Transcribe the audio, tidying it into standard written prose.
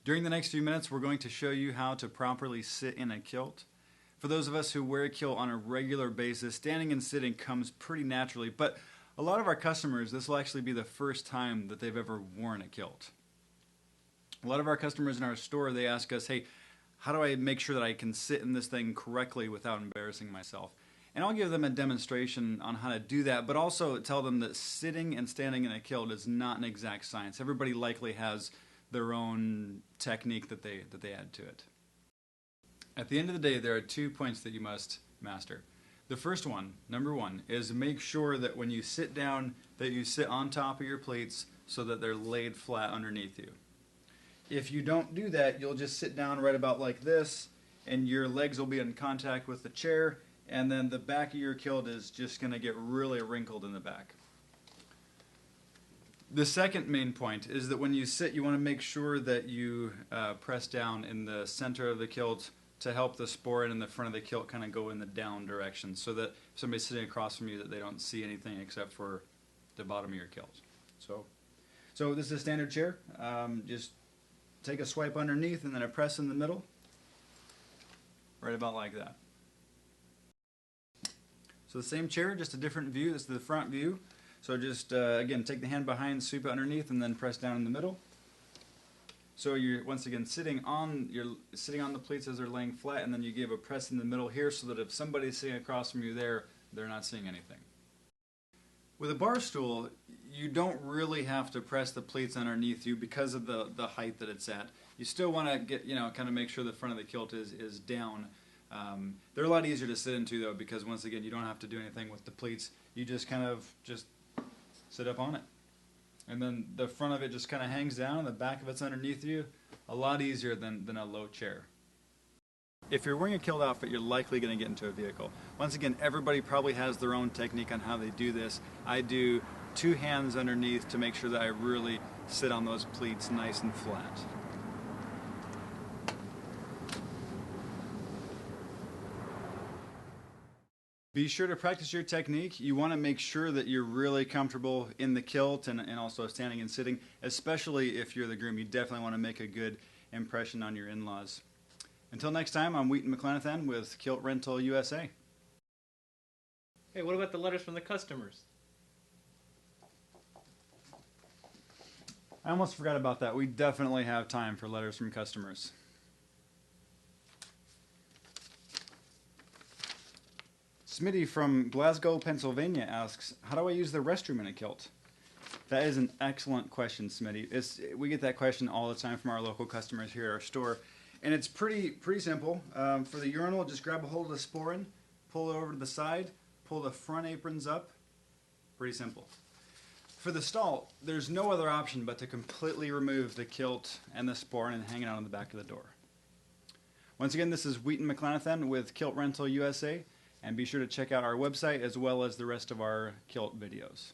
During the next few minutes, we're going to show you how to properly sit in a kilt. For those of us who wear a kilt on a regular basis, standing and sitting comes pretty naturally, but a lot of our customers, this will actually be the first time that they've ever worn a kilt. A lot of our customers in our store, they ask us, hey, how do I make sure that I can sit in this thing correctly without embarrassing myself? And I'll give them a demonstration on how to do that, but also tell them that sitting and standing in a kilt is not an exact science. Everybody likely has their own technique that they add to it. At the end of the day, there are 2 points that you must master. The first one, number one, is make sure that when you sit down, that you sit on top of your plates so that they're laid flat underneath you. If you don't do that, you'll just sit down right about like this, and your legs will be in contact with the chair, and then the back of your kilt is just going to get really wrinkled in the back. The second main point is that when you sit, you want to make sure that you press down in the center of the kilt to help the sporran in the front of the kilt kind of go in the down direction, so that if somebody's sitting across from you, that they don't see anything except for the bottom of your kilt. So this is a standard chair. Just take a swipe underneath and then a press in the middle, right about like that. So the same chair, just a different view. This is the front view. So just, again, take the hand behind, sweep it underneath, and then press down in the middle. So you're, once again, sitting on the pleats as they're laying flat, and then you give a press in the middle here so that if somebody's sitting across from you there, they're not seeing anything. With a bar stool, you don't really have to press the pleats underneath you because of the height that it's at. You still want to get, kind of make sure the front of the kilt is down. They're a lot easier to sit into, though, because once again, you don't have to do anything with the pleats. You just kind of sit up on it. And then the front of it just kind of hangs down, and the back of it's underneath you. A lot easier than a low chair. If you're wearing a kilt outfit, you're likely going to get into a vehicle. Once again, everybody probably has their own technique on how they do this. I do 2 hands underneath to make sure that I really sit on those pleats nice and flat. Be sure to practice your technique. You want to make sure that you're really comfortable in the kilt and also standing and sitting, especially if you're the groom. You definitely want to make a good impression on your in-laws. Until next time, I'm Wheaton McLenathan with Kilt Rental USA. Hey, what about the letters from the customers? I almost forgot about that. We definitely have time for letters from customers. Smitty from Glasgow, Pennsylvania asks, how do I use the restroom in a kilt? That is an excellent question, Smitty. We get that question all the time from our local customers here at our store. And it's pretty simple. For the urinal, just grab a hold of the sporran, pull it over to the side, pull the front aprons up. Pretty simple. For the stall, there's no other option but to completely remove the kilt and the sporran and hang it out on the back of the door. Once again, this is Wheaton McLenathan with Kilt Rental USA. And be sure to check out our website as well as the rest of our kilt videos.